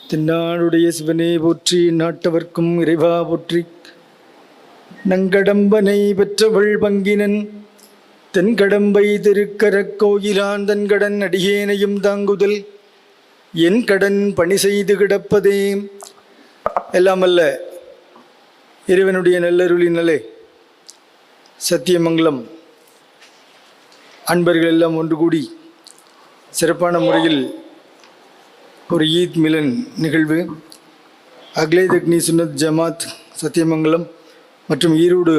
தென்னாடுடைய சிவனே போற்றி, நாட்டவர்க்கும் இறைவா போற்றி. நங்கடம்பனை பெற்றவள் பங்கினன் தென்கடம்பை திருக்கரக் கோயிலான் தன்கடன் அடியேனையும் தாங்குதல் என் கடன் பணி செய்து கிடப்பதே. எல்லாம் அல்ல இறைவனுடைய நல்லருளினாலே சத்தியமங்கலம் அன்பர்கள் எல்லாம் ஒன்று கூடி சிறப்பான முறையில் ஒரு ஈத் மிலன் நிகழ்வு அக்லே தக்னி சுன்னத் ஜமாத் சத்தியமங்கலம் மற்றும் ஈரோடு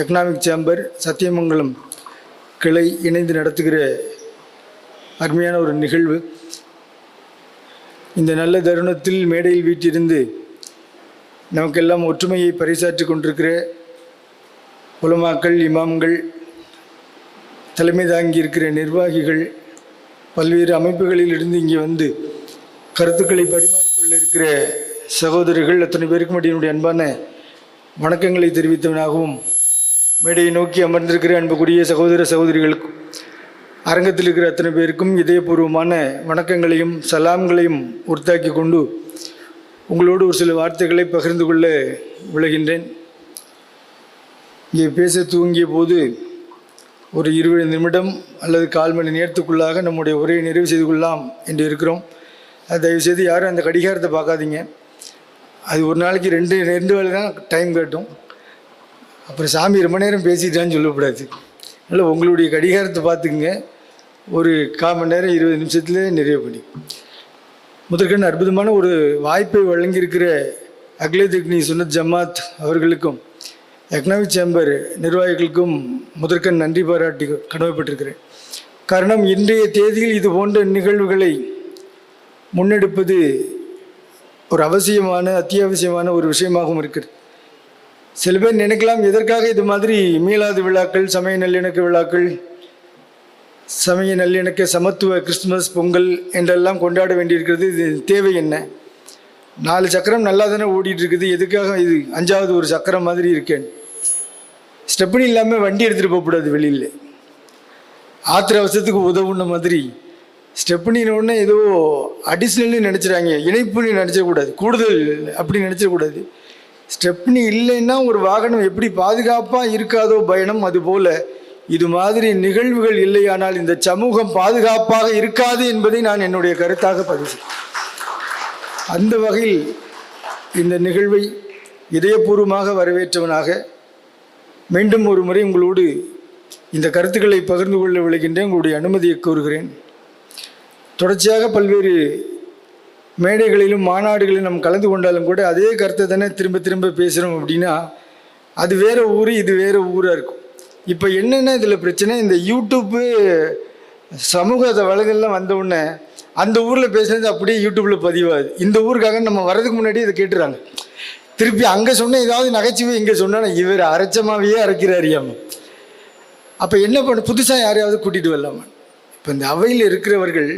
எக்கனாமிக் சேம்பர் சத்தியமங்கலம் கிளை இணைந்து நடத்துகிற அருமையான ஒரு நிகழ்வு. இந்த நல்ல தருணத்தில் மேடையில் வீட்டிலிருந்து நமக்கெல்லாம் ஒற்றுமையை பறைசாற்றி கொண்டிருக்கிற உலமாக்கள், இமாம்கள், தலைமை தாங்கி இருக்கிற நிர்வாகிகள், பல்வேறு அமைப்புகளில் இருந்து இங்கே வந்து கருத்துக்களை பரிமாறிக்கொள்ள இருக்கிற சகோதரர்கள் அத்தனை பேருக்கும் என்னுடைய அன்பான வணக்கங்களை தெரிவித்தவனாகவும், மேடையை நோக்கி அமர்ந்திருக்கிற அன்புக்குரிய சகோதர சகோதரிகளுக்கும் அரங்கத்தில் இருக்கிற அத்தனை பேருக்கும் இதயபூர்வமான வணக்கங்களையும் சலாம்களையும் உறுத்தாக்கி கொண்டு உங்களோடு ஒரு சில வார்த்தைகளை பகிர்ந்து கொள்ள விளைகின்றேன். இங்கே பேச துவங்கிய போது ஒரு 20 நிமிடம் அல்லது 1/4 மணி நேரத்துக்குள்ளாக நம்முடைய உரையை நிறைவு செய்து கொள்ளலாம் என்று இருக்கிறோம். தயவுசெய்து யாரும் அந்த கடிகாரத்தை பார்க்காதீங்க. அது ஒரு நாளைக்கு ரெண்டு வேலை தான் டைம் காட்டும். அப்புறம் சாமி ரொம்ப நேரம் பேசிட்டான்னு சொல்லக்கூடாது. இல்லை, உங்களுடைய கடிகாரத்தை பார்த்துக்குங்க. ஒரு 1/4 மணி நேரம் 20 நிமிஷத்தில் நிறைவு பண்ணி முதற்கண் அற்புதமான ஒரு வாய்ப்பை வழங்கியிருக்கிற அக்லே தக்னி சுன்னத் ஜமாத் அவர்களுக்கும் எக்கனாமிக் சேம்பர் நிர்வாகிகளுக்கும் முதற்கண் நன்றி பாராட்டி கடமைப்பட்டிருக்கிறேன். காரணம், இன்றைய தேதியில் இது போன்ற நிகழ்வுகளை முன்னெடுப்பது ஒரு அவசியமான அத்தியாவசியமான ஒரு விஷயமாகவும் இருக்குது. சில பேர் நினைக்கலாம், எதற்காக இது மாதிரி மீளாது விழாக்கள், சமய நல்லிணக்க விழாக்கள், சமய நல்லிணக்க சமத்துவ கிறிஸ்துமஸ், பொங்கல் என்றெல்லாம் கொண்டாட வேண்டியிருக்கிறது, இது தேவை என்ன? 4 சக்கரம் நல்லா தானே ஓடிட்டு இருக்குது, எதுக்காக இது 5வது ஒரு சக்கரம் மாதிரி இருக்கேன்? ஸ்டெப்னி இல்லாமல் வண்டி எடுத்துகிட்டு போகக்கூடாது வெளியில். ஆத்திர அவசரத்துக்கு உதவுன மாதிரி ஸ்டெப்னின்னு ஏதோ அடிஷ்னல்னு நினச்சிடாங்க, இணைப்புன்னு நினச்சக்கூடாது, கூடுதல் அப்படி நினச்சக்கூடாது. ஸ்டெப்னி இல்லைன்னா ஒரு வாகனம் எப்படி பாதுகாப்பாக இருக்காதோ பயணம், அதுபோல் இது மாதிரி நிகழ்வுகள் இல்லையானால் இந்த சமூகம் பாதுகாப்பாக இருக்காது என்பதை நான் என்னுடைய கருத்தாக பதிவு. அந்த வகையில் இந்த நிகழ்வை இதயபூர்வமாக வரவேற்றவனாக மீண்டும் ஒரு முறை உங்களோடு இந்த கருத்துக்களை பகிர்ந்து கொள்ள விளைகின்றேன். உங்களுடைய அனுமதியை கோருகிறேன். தொடர்ச்சியாக பல்வேறு மேடைகளிலும் மாநாடுகளிலும் நம்ம கலந்து கொண்டாலும் கூட அதே கருத்தை தானே திரும்ப திரும்ப பேசுகிறோம். அப்படின்னா அது வேறு ஊர், இது வேறு ஊராக இருக்கும். இப்போ என்னென்ன இதில் பிரச்சனை, இந்த யூடியூப்பு சமூக வலைகள்லாம் வந்தவுடனே அந்த ஊரில் பேசுனது அப்படியே யூடியூப்பில் பதிவாகுது. இந்த ஊருக்காக நம்ம வர்றதுக்கு முன்னாடி இதை கேட்டுறாங்க. திருப்பி அங்கே சொன்ன ஏதாவது நகைச்சுவை இங்கே சொன்னால் இவர் அரைச்சமாகவே அரைக்கிறாரியாம. அப்போ என்ன பண்ண, புதுசாக யாரையாவது கூட்டிகிட்டு வரலாமா? இப்போ இந்த அவையில் இருக்கிறவர்கள்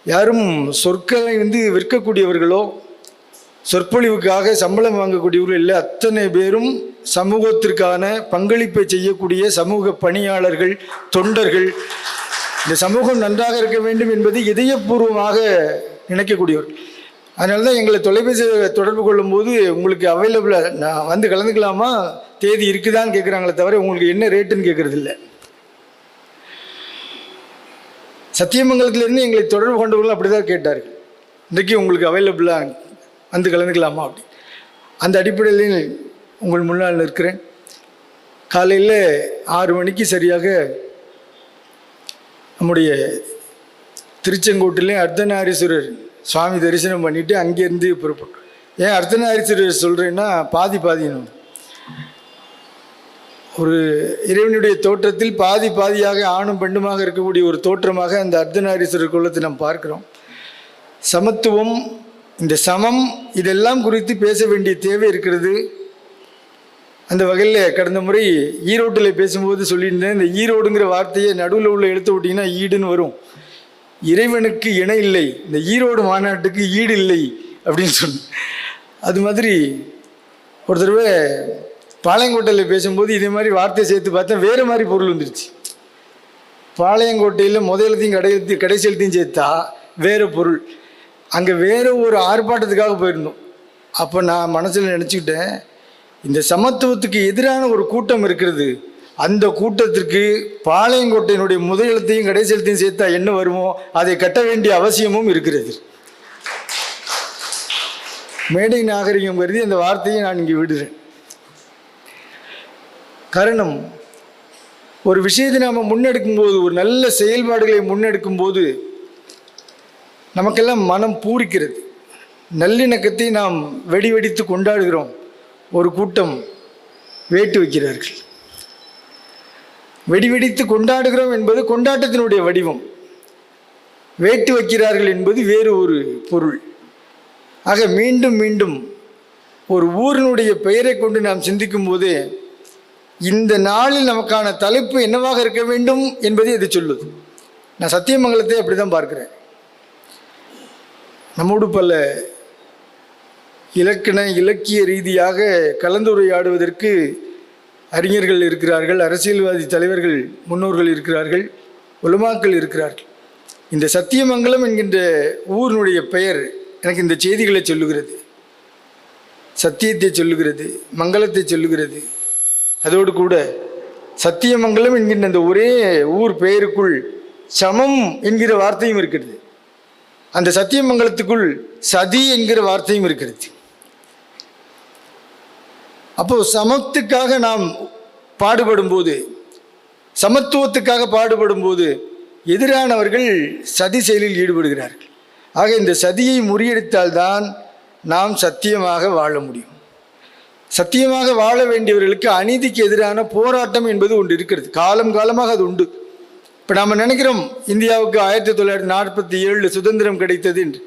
யாரும் சொற்களை விற்கக்கூடியவர்களோ சொற்பொழிவுக்காக சம்பளம் வாங்கக்கூடியவர்கள் இல்லை. அத்தனை பேரும் சமூகத்திற்கான பங்களிப்பை செய்யக்கூடிய சமூக பணியாளர்கள், தொண்டர்கள். இந்த சமூகம் நன்றாக இருக்க வேண்டும் என்பது இதயபூர்வமாக நினைக்கக்கூடியவர்கள். அதனால தான் எங்களை தொலைபேசி தொடர்பு கொள்ளும்போது உங்களுக்கு அவைலபிளாக நான் வந்து கலந்துக்கலாமா, தேதி இருக்குதான்னு கேட்குறாங்களே தவிர உங்களுக்கு என்ன ரேட்டுன்னு கேட்குறது இல்லை. சத்தியமங்கலத்திலேருந்து எங்களை தொடர்பு கொண்டவர்கள் அப்படி தான் கேட்டார்கள், இன்றைக்கு உங்களுக்கு அவைலபிளாக வந்து கலந்துக்கலாமா அப்படி. அந்த அடிப்படையில் உங்கள் முன்னால் நிற்கிறேன். காலையில் 6 மணிக்கு சரியாக நம்முடைய திருச்செங்கோட்டிலே அர்த்தநாரீஸ்வரர் சுவாமி தரிசனம் பண்ணிவிட்டு அங்கேருந்து புறப்பட்டோம். ஏன் அர்த்தநாரீஸ்வரர் சொல்கிறேன்னா, பாதின்னு ஒரு இறைவனுடைய தோற்றத்தில் பாதியாக ஆணும் பெண்ணுமாக இருக்கக்கூடிய ஒரு தோற்றமாக அந்த அர்த்தநாரீஸ்வரர் குலத்தை நாம் பார்க்கிறோம். சமத்துவம், இந்த சமம், இதெல்லாம் குறித்து பேச வேண்டிய தேவை இருக்கிறது. அந்த வகையில் கடந்த முறை ஈரோட்டில் பேசும்போது சொல்லியிருந்தேன், இந்த ஈரோடுங்கிற வார்த்தையை நடுவில் உள்ள எழுத்து விட்டிங்கன்னா ஈடுன்னு வரும். இறைவனுக்கு இணை இல்லை, இந்த ஈரோடு மாநாட்டுக்கு ஈடு இல்லை அப்படின்னு சொன்னேன். அது மாதிரி ஒரு தடவை பாளையங்கோட்டையில் பேசும்போது இதே மாதிரி வார்த்தையை சேர்த்து பார்த்தா வேறு மாதிரி பொருள் வந்துருச்சு. பாளையங்கோட்டையில் முதலத்தையும் கடைசி எழுத்தையும் சேர்த்தா வேறு பொருள். அங்கே வேறு ஒரு ஆர்ப்பாட்டத்துக்காக போயிருந்தோம். அப்போ நான் மனசில் நினச்சிக்கிட்டேன், இந்த சமத்துவத்துக்கு எதிரான ஒரு கூட்டம் இருக்கிறது, அந்த கூட்டத்திற்கு பாளையங்கோட்டையினுடைய முதலெழுத்தையும் கடைசி எழுத்தையும் சேர்த்தா என்ன வருமோ அதை கட்ட வேண்டிய அவசியமும் இருக்கிறது. மேடை நாகரிகம் கருதி அந்த வார்த்தையை நான் இங்கே விடுறேன். காரணம், ஒரு விஷயத்தை நாம் முன்னெடுக்கும் போது, ஒரு நல்ல செயல்பாடுகளை முன்னெடுக்கும் போது நமக்கெல்லாம் மனம் பூரிக்கிறது. நல்லிணக்கத்தை நாம் வெடிவெடித்து கொண்டாடுகிறோம். ஒரு கூட்டம் வேட்டு வைக்கிறார்கள். வெடிவெடித்து கொண்டாடுகிறோம் என்பது கொண்டாட்டத்தினுடைய வடிவம், வேட்டு வைக்கிறார்கள் என்பது வேறு ஒரு பொருள். ஆக மீண்டும் மீண்டும் ஒரு ஊரினுடைய பெயரை கொண்டு நாம் சிந்திக்கும் போதே இந்த நாளில் நமக்கான தலைப்பு என்னவாக இருக்க வேண்டும் என்பதை இது சொல்லுது. நான் சத்தியமங்கலத்தை அப்படி தான் பார்க்கிறேன். நம்மோடு பல இலக்கிய ரீதியாக கலந்துரையாடுவதற்கு அறிஞர்கள் இருக்கிறார்கள், அரசியல்வாதி தலைவர்கள் முன்னோர்கள் இருக்கிறார்கள், உலமாக்கள் இருக்கிறார்கள். இந்த சத்தியமங்கலம் என்கின்ற ஊரினுடைய பெயர் எனக்கு இந்த செய்திகளை சொல்லுகிறது, சத்தியத்தை சொல்லுகிறது, மங்களத்தை சொல்லுகிறது. அதோடு கூட சத்தியமங்கலம் என்கின்ற அந்த ஒரே ஊர் பெயருக்குள் சமம் என்கிற வார்த்தையும் இருக்கிறது. அந்த சத்தியமங்கலத்துக்குள் சதி என்கிற வார்த்தையும் இருக்கிறது. அப்போ சமத்துக்காக நாம் பாடுபடும் போது, சமத்துவத்துக்காக பாடுபடும் போது எதிரானவர்கள் சதி செயலில் ஈடுபடுகிறார்கள். ஆக இந்த சதியை முறியடித்தால்தான் நாம் சத்தியமாக வாழ முடியும். சத்தியமாக வாழ வேண்டியவர்களுக்கு அநீதிக்கு எதிரான போராட்டம் என்பது ஒன்று இருக்கிறது. காலம் காலமாக அது உண்டு. இப்போ நாம் நினைக்கிறோம் இந்தியாவுக்கு 1947 சுதந்திரம் கிடைத்தது என்று.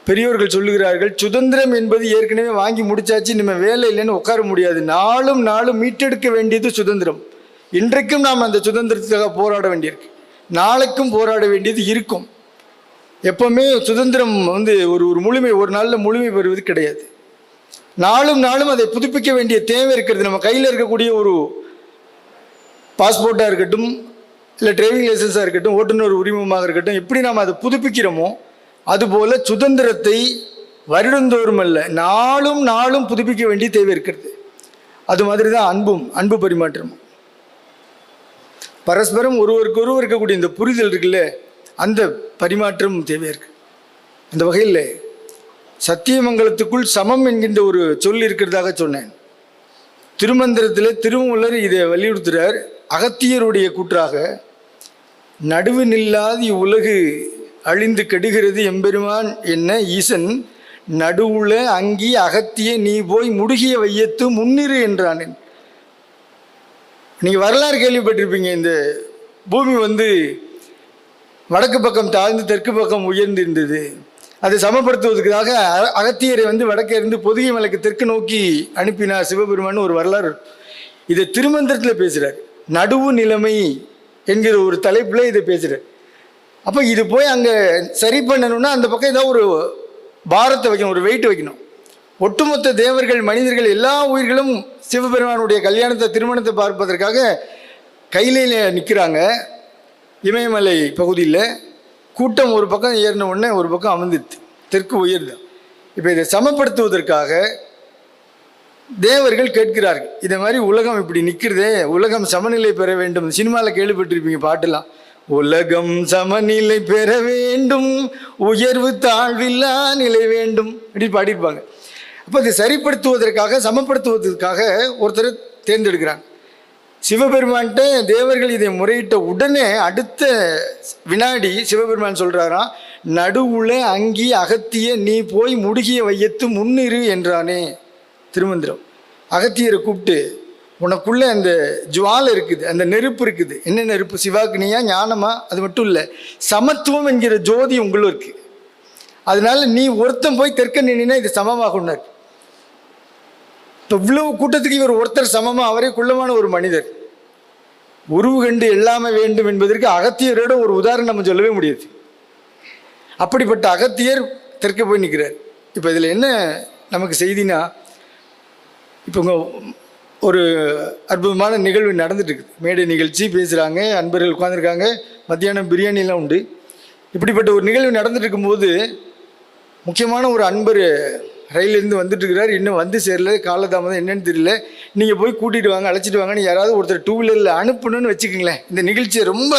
பெரியோர்கள் சொல்லுகிறார்கள், சுதந்திரம் என்பது ஏற்கனவே வாங்கி முடிச்சாச்சு, நம்ம வேலை இல்லைன்னு உட்கார முடியாது. நாளும் நாளும் மீட்டெடுக்க வேண்டியது சுதந்திரம். இன்றைக்கும் நாம் அந்த சுதந்திரத்துக்காக போராட வேண்டியிருக்கு, நாளைக்கும் போராட வேண்டியது இருக்கும். எப்பவுமே சுதந்திரம் ஒரு முழுமை, ஒரு நாளில் முழுமை பெறுவது கிடையாது. நாளும் நாளும் அதை புதுப்பிக்க வேண்டிய தேவை இருக்கிறது. நம்ம கையில் இருக்கக்கூடிய ஒரு பாஸ்போர்ட்டாக இருக்கட்டும், இல்லை டிரைவிங் லைசன்ஸாக இருக்கட்டும், ஓட்டுநர் உரிமமாக இருக்கட்டும், எப்படி நாம் அதை புதுப்பிக்கிறோமோ அதுபோல் சுதந்திரத்தை வருடந்தோறும் அல்ல, நாளும் நாளும் புதுப்பிக்க வேண்டிய தேவை இருக்கிறது. அது மாதிரி தான் அன்பு பரிமாற்றம், பரஸ்பரம் ஒருவருக்கு ஒருவர் இருக்கக்கூடிய இந்த புரிதல் இருக்குல்ல, அந்த பரிமாற்றம் தேவையாக இருக்குது. அந்த வகையில் சத்தியமங்கலத்துக்குள் சமம் என்கின்ற ஒரு சொல் இருக்கிறதாக சொன்னேன். திருமந்திரத்தில் திருமூலர் இதை வலியுறுத்துகிறார். அகத்தியருடைய கூற்றாக, நடுவு நில்லாது இவ்வுலகு அழிந்து கெடுகிறது எம்பெருமான் என்ன ஈசன், நடுவுல அங்கி அகத்திய நீ போய் முடுகிய வையத்து முன்னிறு என்றான். நீங்கள் வரலாறு கேள்விப்பட்டிருப்பீங்க. இந்த பூமி வடக்கு பக்கம் தாழ்ந்து தெற்கு பக்கம் உயர்ந்து இருந்தது. அதை சமப்படுத்துவதற்காக அகத்தியரை வடக்கே இருந்து பொதிகை மலைக்கு தெற்கு நோக்கி அனுப்பினார் சிவபெருமான் ஒரு வரலாறு. இதை திருமந்திரத்தில் பேசுகிறார். நடுவு நிலைமை என்கிற ஒரு தலைப்பில் இதை பேசுகிறார். அப்போ இது போய் அங்கே சரி பண்ணணும்னா அந்த பக்கம் ஏதாவது ஒரு பாரத்தை வைக்கணும், ஒரு வெயிட் வைக்கணும். ஒட்டுமொத்த தேவர்கள், மனிதர்கள், எல்லா உயிர்களும் சிவபெருமானுடைய கல்யாணத்தை, திருமணத்தை பார்ப்பதற்காக கையில நிற்கிறாங்க. இமயமலை பகுதியில் கூட்டம் ஒரு பக்கம் ஏறின உடனே ஒரு பக்கம் அமர்ந்துட்டு தெற்கு உயர்ந்து. இப்போ இதை சமப்படுத்துவதற்காக தேவர்கள் கேட்கிறார்கள், இதை மாதிரி உலகம் இப்படி நிற்கிறதே, உலகம் சமநிலை பெற வேண்டும். சினிமாவில் கேள்விப்பட்டிருப்பீங்க பாட்டெல்லாம், உலகம் சமநிலை பெற வேண்டும், உயர்வு தாழ்வில்லா நிலை வேண்டும் அப்படி பாடியிருப்பாங்க. அப்போ இதை சரிப்படுத்துவதற்காக, சமப்படுத்துவதற்காக ஒருத்தர் தேர்ந்தெடுக்கிறாங்க. சிவபெருமான்கிட்ட தேவர்கள் இதை முறையிட்ட உடனே அடுத்த வினாடி சிவபெருமான் சொல்கிறாராம், நடுவுல அங்கி அகத்திய நீ போய் முடுகிய வையத்து முன்னிறு என்றானே. திருமந்திரம். அகத்தியரை கூப்பிட்டு, உனக்குள்ள அந்த ஜுவாலை இருக்குது, அந்த நெருப்பு இருக்குது. என்ன நெருப்பு? சிவாக்னியா, ஞானமா? அது மட்டும் இல்லை, சமத்துவம் என்கிற ஜோதி உங்களும் இருக்கு. அதனால நீ ஒருத்தன் போய் தெற்க நின்னா இது சமமாகுனார். இப்போ இவ்வளவு கூட்டத்துக்கு இவர் ஒருத்தர் சமமா? அவரே குள்ளமான ஒரு மனிதர். உருவு கண்டு எல்லாமே வேண்டும் என்பதற்கு அகத்தியரோட ஒரு உதாரணம் நம்ம சொல்லவே முடியாது. அப்படிப்பட்ட அகத்தியர் தெற்க போய் நிற்கிறார். இப்போ இதில் என்ன நமக்கு செய்தினா, இப்போ ஒரு அற்புதமான நிகழ்வு நடந்துட்டு இருக்குது. மேடை நிகழ்ச்சி பேசுகிறாங்க, அன்பர்கள் உட்காந்துருக்காங்க, மத்தியானம் பிரியாணிலாம் உண்டு. இப்படிப்பட்ட ஒரு நிகழ்வு நடந்துட்டு இருக்கும்போது முக்கியமான ஒரு அன்பர் ரயிலிருந்து வந்துட்டு இருக்கிறார், இன்னும் வந்து சேரல, காலதாமதம் என்னன்னு தெரியல, நீங்கள் போய் கூட்டிகிட்டு வாங்க, அழைச்சிட்டு வாங்கன்னு யாராவது ஒருத்தர் 2 வீலரில் அனுப்பணும்னு வச்சுக்கோங்களேன். இந்த நிகழ்ச்சியை ரொம்ப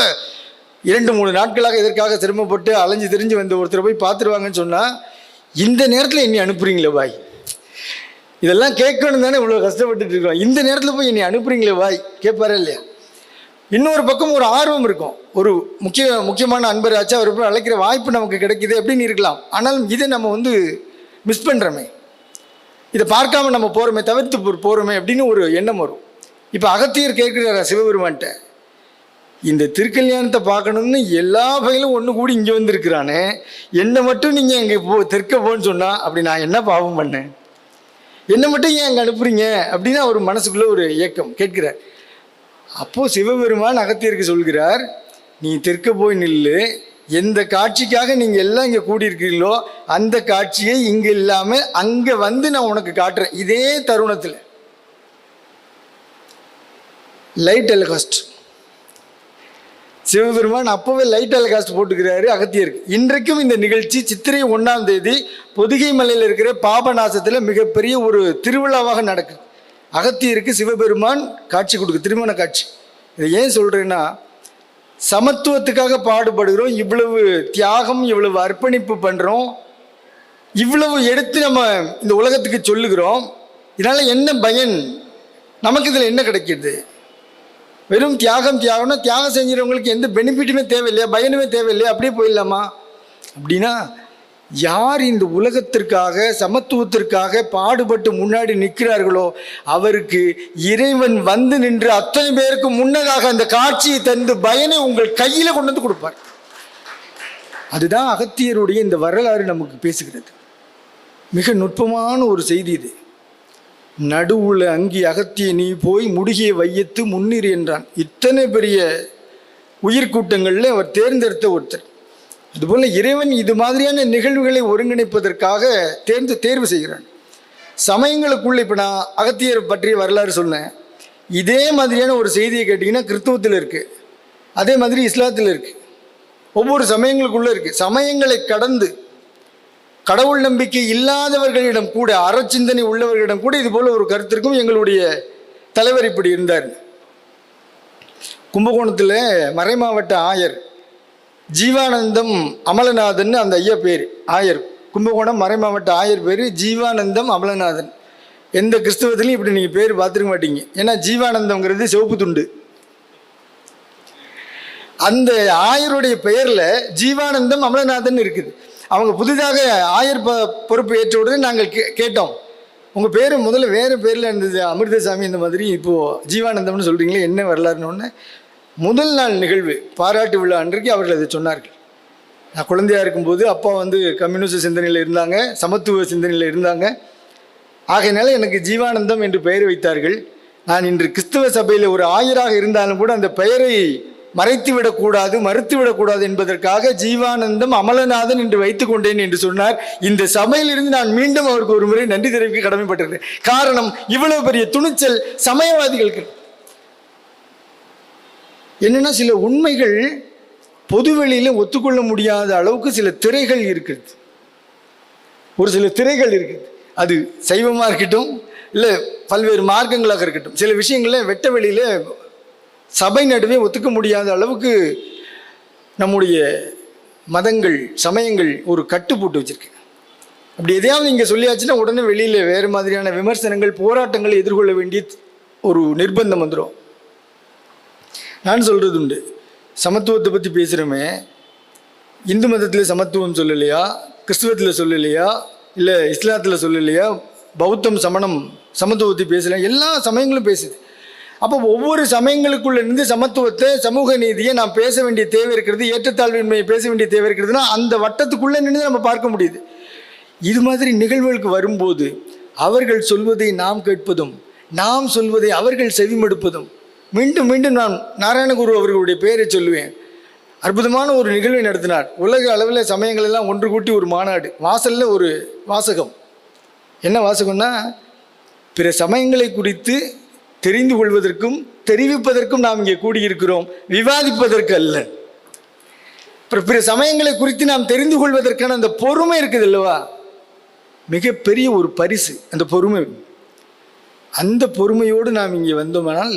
2-3 நாட்களாக இதற்காக சிரமப்பட்டு அலைஞ்சு தெரிஞ்சு வந்த ஒருத்தரை போய் பார்த்துருவாங்கன்னு சொன்னால், இந்த நேரத்தில் என்னை அனுப்புறீங்களே பாய், இதெல்லாம் கேட்கணும் தானே இவ்வளோ கஷ்டப்பட்டுட்டு இருக்கோம், இந்த நேரத்தில் போய் என்னை அனுப்புறீங்களே பாய் கேட்பாரா இல்லையா? இன்னொரு பக்கம் ஒரு ஆர்வம் இருக்கும், ஒரு முக்கியமான அன்பராச்சு அவர் போய் அழைக்கிற வாய்ப்பு நமக்கு கிடைக்கிது அப்படின்னு இருக்கலாம். ஆனாலும் இதை நம்ம மிஸ் பண்ணுறோமே, இதை பார்க்காம நம்ம போகிறோமே, தவிர்த்து போகிறோமே அப்படின்னு ஒரு எண்ணம் வரும். இப்போ அகத்தியர் கேட்குறாரா சிவபெருமான்கிட்ட, இந்த திருக்கல்யாணத்தை பார்க்கணும்னு எல்லா பயிலும் ஒன்று கூடி இங்கே வந்துருக்கிறானே, என்னை மட்டும் நீங்கள் அங்கே தெற்க போன்னு சொன்னால் அப்படி நான் என்ன பாவம் பண்ணேன், என்னை மட்டும் ஏன் அங்கே அனுப்புறீங்க அப்படின்னு அவர் மனசுக்குள்ளே ஒரு ஏக்கம் கேட்கிறார். அப்போது சிவபெருமான் அகத்தியருக்கு சொல்கிறார், நீ தெற்க போய் நில்லு, எந்த காட்சிக்காக நீங்கள் எல்லாம் இங்கே கூடியிருக்கீங்களோ அந்த காட்சியை இங்கே இல்லாமல் அங்கே வந்து நான் உனக்கு காட்டுறேன். இதே தருணத்தில் லைட் டெலிகாஸ்ட் சிவபெருமான் அப்போவே லைட் டெலிகாஸ்ட் போட்டுக்கிறாரு அகத்தியருக்கு. இன்றைக்கும் இந்த நிகழ்ச்சி சித்திரை 1ஆம் தேதி பொதிகை மலையில் இருக்கிற பாபநாசத்தில் மிகப்பெரிய ஒரு திருவிழாவாக நடக்குது. அகத்தியருக்கு சிவபெருமான் காட்சி கொடுக்கு, திருமண காட்சி. இதை ஏன் சொல்கிறேன்னா, சமத்துவத்துக்காக பாடுபடுகிறோம், இவ்வளவு தியாகம், இவ்வளவு அர்ப்பணிப்பு பண்ணுறோம், இவ்வளவு எடுத்து நம்ம இந்த உலகத்துக்கு சொல்லுகிறோம். இதனால் என்ன பயன், நமக்கு இதில் என்ன கிடைக்கிது? வெறும் தியாகம்னா தியாகம் செஞ்சுறவங்களுக்கு எந்த பெனிஃபிட்டுமே தேவையில்லையா, பயனுமே தேவையில்லையா, அப்படியே போயிடலாமா? அப்படின்னா யார் இந்த உலகத்திற்காக சமத்துவத்திற்காக பாடுபட்டு முன்னாடி நிற்கிறார்களோ அவருக்கு இறைவன் வந்து நின்று அத்தனை பேருக்கு முன்னதாக அந்த காட்சியை தந்து பயனை உங்கள் கையில் கொண்டு வந்து கொடுப்பார். அதுதான் அகத்தியருடைய இந்த வரலாறு நமக்கு பேசுகிறது. மிக நுட்பமான ஒரு செய்தி இது. நடுவுல அங்கி அகத்திய நீ போய் முடிகிய வையத்து முன்னீர் என்றான். இத்தனை பெரிய உயிர்கூட்டங்களில் அவர் தேர்ந்தெடுத்த ஒருத்தர். அதுபோல் இறைவன் இது மாதிரியான நிகழ்வுகளை ஒருங்கிணைப்பதற்காக தேர்வு செய்கிறான். சமயங்களுக்குள்ள இப்போ நான் அகத்தியர் பற்றிய வரலாறு சொன்னேன். இதே மாதிரியான ஒரு செய்தியை கேட்டிங்கன்னா கிறிஸ்துவத்தில் இருக்குது, அதே மாதிரி இஸ்லாத்தில் இருக்குது, ஒவ்வொரு சமயங்களுக்குள்ளே இருக்குது. சமயங்களை கடந்து கடவுள் நம்பிக்கை இல்லாதவர்களிடம் கூட, அறச்சிந்தனை உள்ளவர்களிடம் கூட இது போல் ஒரு கருத்திற்கும் எங்களுடைய தலைவர் இப்படி இருந்தார். கும்பகோணத்தில் மறைமாவட்ட ஆயர் ஜீவானந்தம் அமலநாதன் அந்த ஐயா பேர், ஆயர், கும்பகோணம் மறைமாவட்ட ஆயர் பேர் ஜீவானந்தம் அமலநாதன். எந்த கிறிஸ்தவத்திலையும் இப்படி நீங்கள் பேர் பார்த்துருக்க மாட்டீங்க. ஏன்னா ஜீவானந்தம்ங்கிறது சிவப்பு துண்டு. அந்த ஆயருடைய பெயரில் ஜீவானந்தம் அமலநாதன் இருக்குது. அவங்க புதிதாக ஆயர் பொறுப்பு ஏற்ற உடனே நாங்கள் கேட்டோம், உங்கள் பேர் முதல்ல வேறு பேரில் இருந்தது அமிர்தசாமி, இந்த மாதிரி இப்போது ஜீவானந்தம்னு சொல்கிறீங்களே, என்ன வரலாறுன்னு. முதல் நாள் நிகழ்வு பாராட்டு விழா அன்றைக்கு அவர்கள் அதை சொன்னார்கள். நான் குழந்தையாக இருக்கும்போது அப்பா கம்யூனிஸ்ட் சிந்தனையில் இருந்தாங்க, சமத்துவ சிந்தனையில் இருந்தாங்க. ஆகையினால எனக்கு ஜீவானந்தம் என்று பெயர் வைத்தார்கள். நான் இன்று கிறிஸ்தவ சபையில் ஒரு ஆயராக இருந்தாலும் கூட அந்த பெயரை மறைத்துவிடக்கூடாது, மறுத்துவிடக்கூடாது என்பதற்காக ஜீவானந்தம் அமலநாதன் என்று வைத்துக் கொண்டேன் என்று சொன்னார். இந்த சபையிலிருந்து நான் மீண்டும் அவருக்கு ஒரு முறை நன்றி தெரிவிக்க கடமைப்பட்டிருக்கேன். காரணம், இவ்வளவு பெரிய துணிச்சல் சமயவாதிகளுக்கு. என்னென்னா, சில உண்மைகள் பொதுவெளியில் ஒத்துக்கொள்ள முடியாத அளவுக்கு சில திரைகள் இருக்குது, ஒரு சில திரைகள் இருக்குது. அது சைவமாக இருக்கட்டும், இல்லை பல்வேறு மார்க்கங்களாக இருக்கட்டும், சில விஷயங்களில் வெட்ட வெளியில் சபை நடுவே ஒத்துக்க முடியாத அளவுக்கு நம்முடைய மதங்கள், சமயங்கள் ஒரு கட்டு போட்டு வச்சிருக்கு. அப்படி எதையாவது இங்கே சொல்லியாச்சுன்னா உடனே வெளியில் வேறு மாதிரியான விமர்சனங்கள், போராட்டங்களை எதிர்கொள்ள வேண்டிய ஒரு நிர்பந்தம் வந்துடும். நான் சொல்கிறது உண்டு, சமத்துவத்தை பற்றி பேசுகிறோமே, இந்து மதத்தில் சமத்துவம் சொல்லலையா, கிறிஸ்துவத்தில் சொல்லலையா, இல்லை இஸ்லாத்தில் சொல்லலையா, பௌத்தம் சமணம் சமத்துவத்தை பேசலாம், எல்லா சமயங்களும் பேசுது. அப்போ ஒவ்வொரு சமயங்களுக்குள்ளேருந்து சமத்துவத்தை, சமூக நீதியை நாம் பேச வேண்டிய தேவை இருக்கிறது, ஏற்றத்தாழ்வின்மையை பேச வேண்டிய தேவை இருக்கிறதுனா அந்த வட்டத்துக்குள்ளே நின்று நம்ம பார்க்க முடியுது. இது மாதிரி நிகழ்வுகளுக்கு வரும்போது அவர்கள் சொல்வதை நாம் கேட்பதும், நாம் சொல்வதை அவர்கள் செவிமடுப்பதும். மீண்டும் மீண்டும் நான் நாராயணகுரு அவர்களுடைய பெயரை சொல்லுவேன். அற்புதமான ஒரு நிகழ்வை நடத்தினார். உலக அளவில் சமயங்கள் எல்லாம் ஒன்று கூட்டி ஒரு மாநாடு, வாசலில் ஒரு வாசகம். என்ன வாசகம்னா, பிற சமயங்களை குறித்து தெரிந்து கொள்வதற்கும் தெரிவிப்பதற்கும் நாம் இங்கே கூடியிருக்கிறோம், விவாதிப்பதற்கு அல்ல. பிற சமயங்களை குறித்து நாம் தெரிந்து கொள்வதற்கான அந்த பொறுமை இருக்குது அல்லவா, மிகப்பெரிய ஒரு பரிசு அந்த பொறுமை. அந்த பொறுமையோடு நாம் இங்கே வந்தோமானால்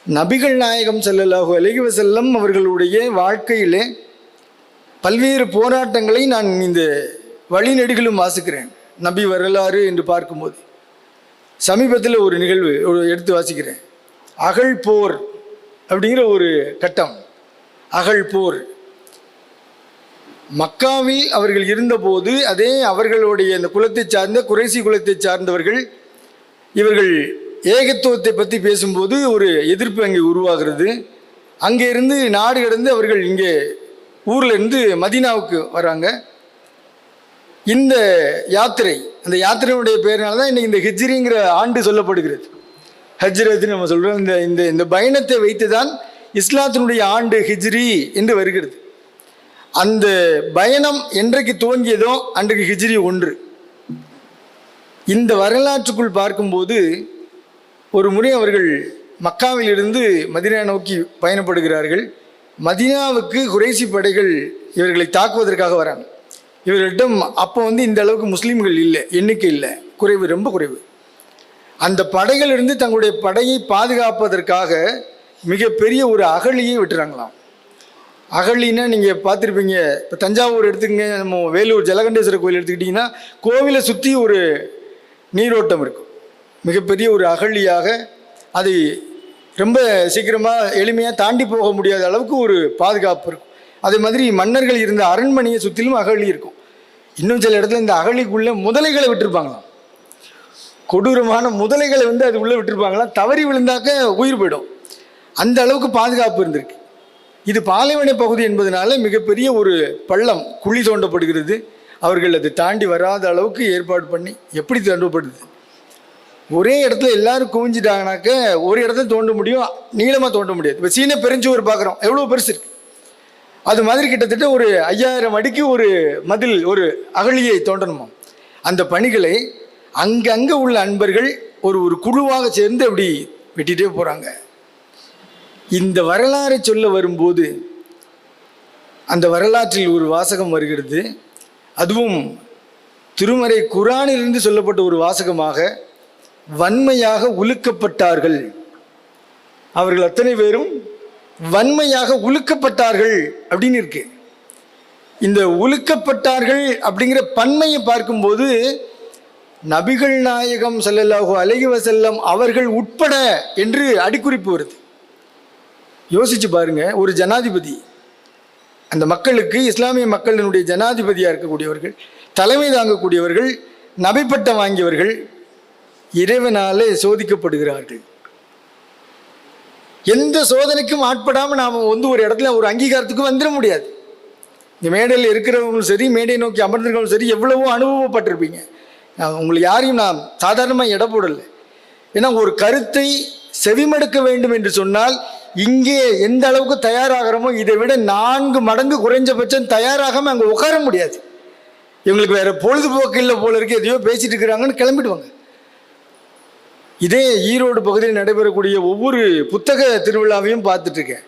நபிகள் நாயகம் ஸல்லல்லாஹு அலைஹி வஸல்லம் அவர்களுடைய வாழ்க்கையிலே பல்வேறு போராட்டங்களை நான் இந்த வழிநெடுகிலும் வாசிக்கிறேன். நபி வரலாறு என்று பார்க்கும்போது சமீபத்தில் ஒரு நிகழ்வு எடுத்து வாசிக்கிறேன். அகழ் போர் அப்படிங்கிற ஒரு கட்டம். அகழ் போர் மக்காவில் அவர்கள் இருந்தபோது, அதே அவர்களுடைய அந்த குலத்தை சார்ந்த குறைசி குலத்தை சார்ந்தவர்கள் இவர்கள் ஏகத்துவத்தை பற்றி பேசும்போது ஒரு எதிர்ப்பு அங்கே உருவாகிறது. அங்கே இருந்து நாடு கடந்து அவர்கள் இங்கே ஊரில் இருந்து மதீனாவுக்கு வராங்க. இந்த யாத்திரை, அந்த யாத்திரையுடைய பேரினால தான் இன்னைக்கு இந்த ஹிஜ்ரிங்கிற ஆண்டு சொல்லப்படுகிறது. ஹஜ்ரத்னு நம்ம சொல்கிறோம். இந்த இந்த இந்த பயணத்தை வைத்து தான் இஸ்லாத்தினுடைய ஆண்டு ஹிஜ்ரி என்று வருகிறது. அந்த பயணம் என்றைக்கு துவங்கியதோ அன்றைக்கு ஹிஜ்ரி 1. இந்த வரலாற்றுக்குள் பார்க்கும்போது ஒரு முறை அவர்கள் மக்காவில் இருந்து மதீனா நோக்கி பயணப்படுகிறார்கள். மதீனாவுக்கு குறைசி படைகள் இவர்களை தாக்குவதற்காக வராங்க. இவர்களிடம் அப்போ இந்த அளவுக்கு முஸ்லீம்கள் இல்லை, எண்ணிக்கை இல்லை, குறைவு, ரொம்ப குறைவு. அந்த படைகளிலிருந்து தங்களுடைய படையை பாதுகாப்பதற்காக மிகப்பெரிய ஒரு அகழியை விட்டுறாங்களாம். அகழின்னா நீங்கள் பார்த்துருப்பீங்க. இப்போ தஞ்சாவூர் எடுத்துக்கங்க, நம்ம வேலூர் ஜலகண்டேஸ்வரர் கோயில் எடுத்துக்கிட்டிங்கன்னா கோவிலை சுற்றி ஒரு நீரோட்டம் இருக்கும். மிகப்பெரிய ஒரு அகழியாக, அது ரொம்ப சீக்கிரமாக எளிமையாக தாண்டி போக முடியாத அளவுக்கு ஒரு பாதுகாப்பு இருக்கும். அதே மாதிரி மன்னர்கள் இருந்த அரண்மனையை சுற்றிலும் அகழி இருக்கும். இன்னும் சில இடத்துல இந்த அகழிக்குள்ளே முதலைகளை விட்டுருப்பாங்களாம். கொடூரமான முதலைகளை அது உள்ளே விட்டுருப்பாங்களாம். தவறி விழுந்தாக்க உயிர் போயிடும். அந்த அளவுக்கு பாதுகாப்பு இருந்திருக்கு. இது பாலைவன பகுதி என்பதனால மிகப்பெரிய ஒரு பள்ளம், குழி தோண்டப்படுகிறது. அவர்கள் அதை தாண்டி வராத அளவுக்கு ஏற்பாடு பண்ணி எப்படி தோண்டப்படுது. ஒரே இடத்துல எல்லாரும் குவிஞ்சிட்டாங்கனாக்க ஒரு இடத்துல தோண்ட முடியும், நீளமாக தோண்ட முடியாது. இப்போ சீன பெருஞ்சுவர் பார்க்குறோம், எவ்வளோ பெருசு இருக்கு. அது மாதிரி கிட்டத்தட்ட ஒரு 5000 அடிக்கு ஒரு மதில், ஒரு அகழியை தோண்டணுமா. அந்த பணிகளை அங்கங்கே உள்ள அன்பர்கள் ஒரு ஒரு குழுவாக சேர்ந்து அப்படி வெட்டிகிட்டே போகிறாங்க. இந்த வரலாறை சொல்ல வரும்போது அந்த வரலாற்றில் ஒரு வாசகம் வருகிறது. அதுவும் திருமறை குர்ஆனிலிருந்து சொல்லப்பட்ட ஒரு வாசகமாக, வன்மையாக உலுக்கப்பட்டார்கள். அவர்கள் அத்தனை பேரும் வன்மையாக உலுக்கப்பட்டார்கள் அப்படின்னு இருக்கு. இந்த உலுக்கப்பட்டார்கள் அப்படிங்கிற பன்மையை பார்க்கும்போது நபிகள் நாயகம் ஸல்லல்லாஹு அலைஹி வஸல்லம் அவர்கள் உட்பட என்று அடிக்குறிப்பு வருது. யோசிச்சு பாருங்க, ஒரு ஜனாதிபதி, அந்த மக்களுக்கு, இஸ்லாமிய மக்களினுடைய ஜனாதிபதியாக இருக்கக்கூடியவர்கள், தலைமை தாங்கக்கூடியவர்கள், நபிப்பட்டம் வாங்கியவர்கள் இறைவனாலே சோதிக்கப்படுகிறார்கள். எந்த சோதனைக்கும் ஆட்படாமல் நாம் ஒரு இடத்துல ஒரு அங்கீகாரத்துக்கு வந்துட முடியாது. இந்த மேடையில் இருக்கிறவங்களும் சரி, மேடையை நோக்கி அமர்ந்திருக்கிறவங்களும் சரி, எவ்வளவோ அனுபவப்பட்டிருப்பீங்க. உங்களுக்கு யாரையும் நான் சாதாரணமாக எடை போடலை. ஏன்னா ஒரு கருத்தை செவிமடுக்க வேண்டும் என்று சொன்னால் இங்கே எந்த அளவுக்கு தயாராகிறோமோ இதை விட 4 மடங்கு குறைஞ்சபட்சம் தயாராகாமல் அங்கே உட்கார முடியாது. இவங்களுக்கு வேற பொழுதுபோக்கு இல்லை போல இருக்கு, எதையோ பேசிட்டு இருக்கிறாங்கன்னு கிளம்பிடுவாங்க. இதே ஈரோடு பகுதியில் நடைபெறக்கூடிய ஒவ்வொரு புத்தக திருவிழாவையும் பார்த்துட்டு இருக்கேன்.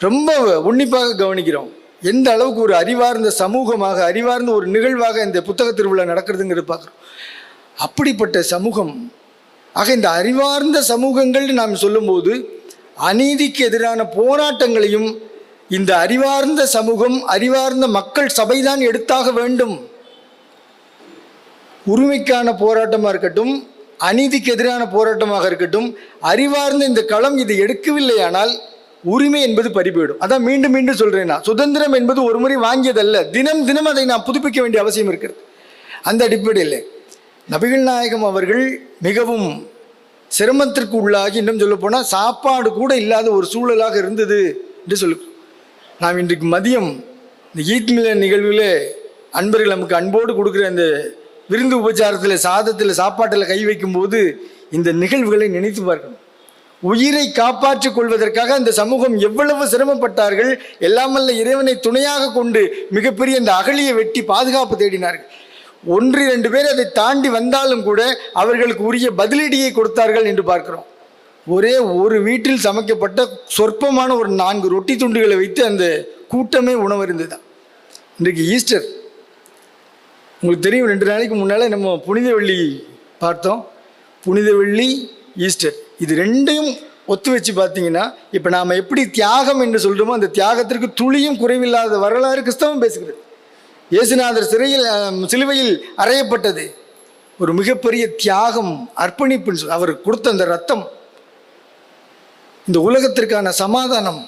ரொம்ப உன்னிப்பாக கவனிக்கிறோம். எந்த அளவுக்கு ஒரு அறிவார்ந்த சமூகமாக, அறிவார்ந்த ஒரு நிகழ்வாக இந்த புத்தக திருவிழா நடக்கிறதுங்கிறது பார்க்குறோம். அப்படிப்பட்ட சமூகம். ஆக இந்த அறிவார்ந்த சமூகங்கள் நாம் சொல்லும்போது அநீதிக்கு எதிரான போராட்டங்களையும் இந்த அறிவார்ந்த சமூகம், அறிவார்ந்த மக்கள் சபைதான் எடுத்தாக வேண்டும். உரிமைக்கான போராட்டமாக இருக்கட்டும், அநீதிக்கு எதிரான போராட்டமாக இருக்கட்டும், அறிவார்ந்த இந்த களம் இதை எடுக்கவில்லை ஆனால் உரிமை என்பது பறிபோயிடும். அதான் மீண்டும் மீண்டும் சொல்றேன், நான் சுதந்திரம் என்பது ஒரு முறை வாங்கியதல்ல, தினம் தினம் அதை நான் புதுப்பிக்க வேண்டிய அவசியம் இருக்கிறது. அந்த அடிப்படையில் நபிகள் நாயகம் அவர்கள் மிகவும் சிரமத்திற்கு உள்ளாகி, இன்னும் சொல்ல போனால் சாப்பாடு கூட இல்லாத ஒரு சூழலாக இருந்தது என்று சொல்லுகிறோம். நாம் இன்றைக்கு மதியம் இந்த ஈத் மிலன் நிகழ்வில் அன்பர்கள் நமக்கு அன்போடு கொடுக்குற இந்த விருந்து உபச்சாரத்தில், சாதத்தில், சாப்பாட்டில் கை வைக்கும்போது இந்த நிகழ்வுகளை நினைத்து பார்க்கணும். உயிரை காப்பாற்றிக் கொள்வதற்காக அந்த சமூகம் எவ்வளவு சிரமப்பட்டார்கள். எல்லாமல்ல இறைவனை துணையாக கொண்டு மிகப்பெரிய அந்த அகழியை வெட்டி பாதுகாப்பு தேடினார்கள். 1-2 பேர் அதை தாண்டி வந்தாலும் கூட அவர்களுக்கு உரிய பதிலடியை கொடுத்தார்கள் என்று பார்க்கிறோம். ஒரே ஒரு வீட்டில் சமைக்கப்பட்ட சொற்பமான ஒரு 4 ரொட்டி துண்டுகளை வைத்து அந்த கூட்டமே உணவருந்து தான். இன்றைக்கு ஈஸ்டர் உங்களுக்கு தெரியும், 2 நாளைக்கு முன்னால் நம்ம புனித வெள்ளி பார்த்தோம். புனித வெள்ளி, ஈஸ்டர், இது ரெண்டையும் ஒத்து வச்சு பார்த்தீங்கன்னா இப்போ நாம் எப்படி தியாகம் என்று சொல்கிறோமோ அந்த தியாகத்திற்கு துளியும் குறைவில்லாத வரலாறு கிறிஸ்தவம் பேசுகிறது. இயேசுநாதர் சிலுவையில் அறையப்பட்டது ஒரு மிகப்பெரிய தியாகம், அர்ப்பணிப்பு. அவர் கொடுத்த அந்த ரத்தம் இந்த உலகத்திற்கான சமாதானம்.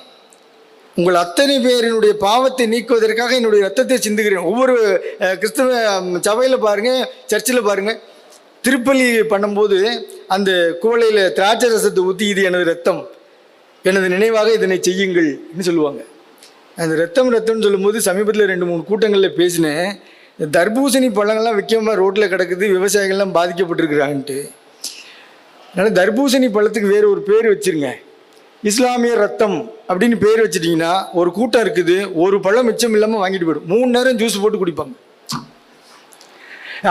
உங்கள் அத்தனை பேரினுடைய பாவத்தை நீக்குவதற்காக என்னுடைய ரத்தத்தை சிந்துகிறேன். ஒவ்வொரு கிறிஸ்தவ சபையில் பாருங்கள், சர்ச்சில் பாருங்கள், திருப்பலி பண்ணும்போது அந்த குவளையில் திராட்சை ரசத்தை ஊற்றி இது எனது ரத்தம், எனது நினைவாக இதனை செய்யுங்கள்னு சொல்லுவாங்க. அந்த ரத்தம்னு சொல்லும்போது சமீபத்தில் 2-3 கூட்டங்களில் பேசினேன். தர்பூசணி பழங்கள்லாம் விற்காம ரோட்டில் கிடக்குது, விவசாயிகள்லாம் பாதிக்கப்பட்டிருக்கிறான்ட்டு. அதனால் தர்பூசணி பழத்துக்கு வேறு ஒரு பேர் வச்சுருங்க, இஸ்லாமிய ரத்தம் அப்படின்னு பேர் வச்சிட்டிங்கன்னா ஒரு கூட்டம் இருக்குது, ஒரு பழம் மிச்சம் இல்லாமல் வாங்கிட்டு போய்டும். 3 நேரம் ஜூஸ் போட்டு குடிப்பாங்க.